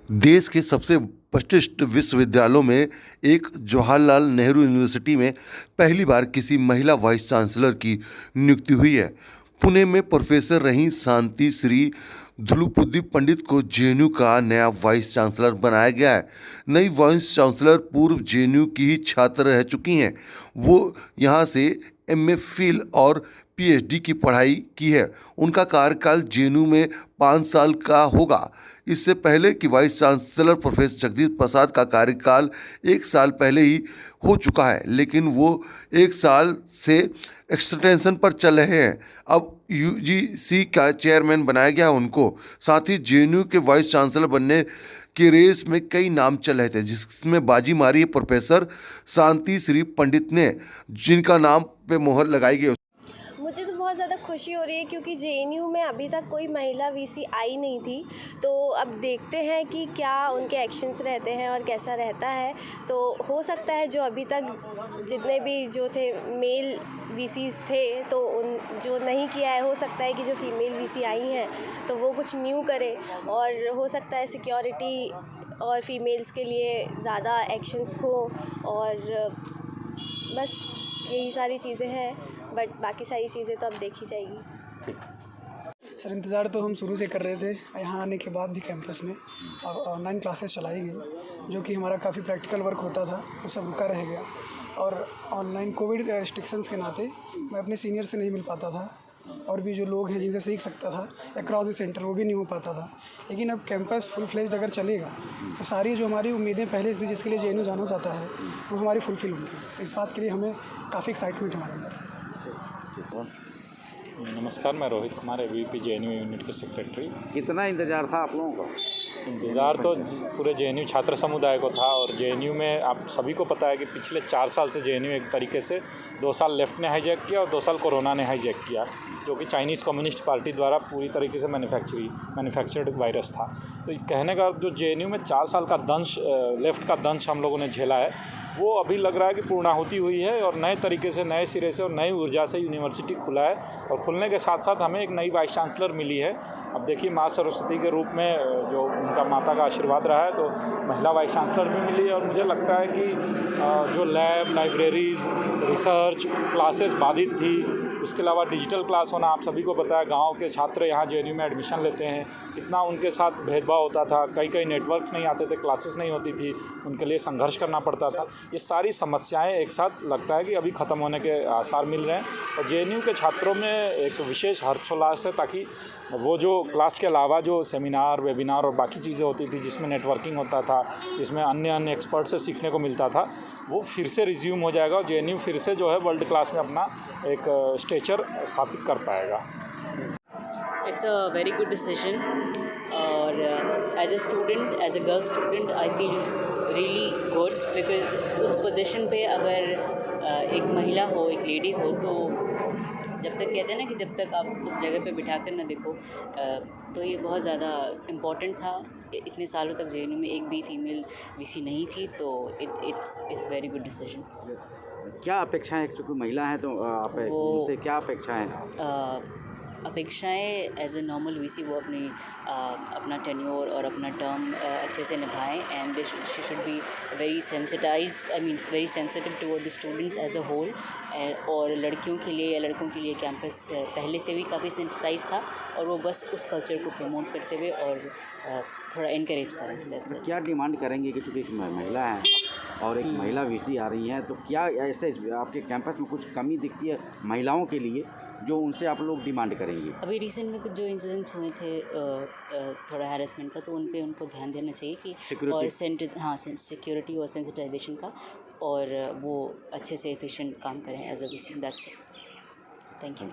देश के सबसे प्रतिष्ठित विश्वविद्यालयों में एक जवाहरलाल नेहरू यूनिवर्सिटी में पहली बार किसी महिला वाइस चांसलर की नियुक्ति हुई है। पुणे में प्रोफेसर रही शांति श्री ध्रुवपदी पंडित को जेएनयू का नया वाइस चांसलर बनाया गया है। नई वाइस चांसलर पूर्व जेएनयू की ही छात्र रह चुकी हैं। वो यहाँ से एमए फिल और पीएचडी की पढ़ाई की है। उनका कार्यकाल जेएनयू में 5 साल का होगा। इससे पहले कि vice chancellor professor Jagdish Prasad का कार्यकाल 1 साल पहले ही हो चुका है, लेकिन वो 1 साल से एक्सटेंशन पर चल रहे हैं। अब यूजीसी का चेयरमैन बनाया गया उनको। साथ ही जेएनयू के वाइस चांसलर बनने की रेस में कई नाम चल रहे थे, जिसमें बाजी मारी है प्रोफेसर शांति श्री पंडित ने, जिनका नाम पे मोहर लगाई गई। मुझे तो बहुत ज़्यादा खुशी हो रही है क्योंकि जेएनयू में अभी तक कोई महिला वीसी आई नहीं थी। तो अब देखते हैं कि क्या उनके एक्शंस रहते हैं और कैसा रहता है। तो हो सकता है जो अभी तक जितने भी जो थे मेल वीसीज थे, तो उन जो नहीं किया है, हो सकता है कि जो फीमेल वीसी आई हैं तो वो कुछ न्यू करे, और हो सकता है सिक्योरिटी और फीमेल्स के लिए ज़्यादा एक्शंस हो, और बस यही सारी चीज़ें हैं। बट बाकी सारी चीज़ें तो अब देखी जाएगी। ठीक सर, इंतज़ार तो हम शुरू से कर रहे थे। यहाँ आने के बाद भी कैंपस में अब ऑनलाइन क्लासेस चलाई गई, जो कि हमारा काफ़ी प्रैक्टिकल वर्क होता था वो सब रुका रह गया। और ऑनलाइन कोविड रेस्ट्रिक्शंस के नाते मैं अपने सीनियर से नहीं मिल पाता था, और भी जो लोग हैं जिनसे सीख सकता था अक्रॉस द सेंटर, वो भी नहीं हो पाता था। लेकिन अब कैंपस फुल फ्लेज्ड अगर चलेगा तो सारी जो हमारी उम्मीदें पहले से जिसके लिए जेएनयू जाना चाहता है वो हमारी फुलफिल होंगी। तो इस बात के लिए हमें काफ़ी एक्साइटमेंट है हमारे अंदर। नमस्कार, मैं Rohit Kumar, ABVP JNU unit के सेक्रेटरी। कितना इंतज़ार था आप लोगों का? इंतज़ार तो पूरे जेएनयू छात्र समुदाय को था, और जेएनयू में आप सभी को पता है कि पिछले 4 साल से जेएनयू एक तरीके से 2 साल लेफ्ट ने हाईजैक किया और 2 साल कोरोना ने हाईजैक किया, जो कि चाइनीज़ कम्युनिस्ट पार्टी द्वारा पूरी तरीके से मैन्युफैक्चर्ड वायरस था। तो कहने का जो जेएनयू में 4 साल का दंश, लेफ्ट का दंश हम लोगों ने झेला है, वो अभी लग रहा है कि पूर्णाहुति हुई है, और नए तरीके से, नए सिरे से और नई ऊर्जा से यूनिवर्सिटी खुला है। और खुलने के साथ साथ हमें एक नई वाइस चांसलर मिली है। अब देखिए, माँ सरस्वती के रूप में जो उनका माता का आशीर्वाद रहा है, तो महिला वाइस चांसलर भी मिली है। और मुझे लगता है कि जो लैब, लाइब्रेरीज़, रिसर्च क्लासेस बाधित थी, उसके अलावा डिजिटल क्लास होना, आप सभी को पता है गांव के छात्र यहाँ जेएनयू में एडमिशन लेते हैं, कितना उनके साथ भेदभाव होता था। कई नेटवर्क्स नहीं आते थे, क्लासेस नहीं होती थी, उनके लिए संघर्ष करना पड़ता था। ये सारी समस्याएं एक साथ लगता है कि अभी ख़त्म होने के आसार मिल रहे हैं। और जेएनयू के छात्रों में एक विशेष हर्षोल्लास है, ताकि वो जो क्लास के अलावा जो सेमिनार, वेबिनार और बाकी चीज़ें होती थी, जिसमें नेटवर्किंग होता था, जिसमें अन्य एक्सपर्ट से सीखने को मिलता था, वो फिर से रिज्यूम हो जाएगा और जेएनयू फिर से जो है वर्ल्ड क्लास में अपना एक स्टेचर स्थापित कर पाएगा। It's a very good decision, और as a student, as a girl student, I feel really good because उस पोजीशन पे अगर एक महिला हो, एक लेडी हो, तो जब तक कहते हैं ना कि जब तक आप उस जगह पे बिठा कर ना देखो, तो ये बहुत ज़्यादा इम्पॉर्टेंट था। इतने सालों तक जेएनयू में एक भी फीमेल वीसी नहीं थी, तो इट्स वेरी गुड डिसीजन। क्या अपेक्षाएं, चूँकि महिला हैं तो आप उनसे क्या अपेक्षाएं? अपेक्षाएँ एज ए नॉर्मल वीसी वो अपना टेन्योर और अपना टर्म अच्छे से निभाएं, and they she should be very very sensitive toward the students as a whole. और लड़कियों के लिए या लड़कों के लिए कैंपस पहले से भी काफ़ी सेंसिटाइज था, और वो बस उस कल्चर को प्रमोट करते हुए और थोड़ा इनकरेज करें। That's it. क्या डिमांड करेंगे कि चूँकि एक महिला है और एक महिला वीसी आ रही हैं, तो क्या ऐसे आपके कैंपस में कुछ कमी दिखती है महिलाओं के लिए जो उनसे आप लोग डिमांड करेंगे? अभी रिसेंट में कुछ जो इंसिडेंट्स हुए थे थोड़ा हैरेसमेंट का, तो उनको ध्यान देना चाहिए कि सिक्योरिटी और सेंसिटाइजेशन का, और वो अच्छे से एफिशिएंट काम करें as a VC. That's it. Thank you.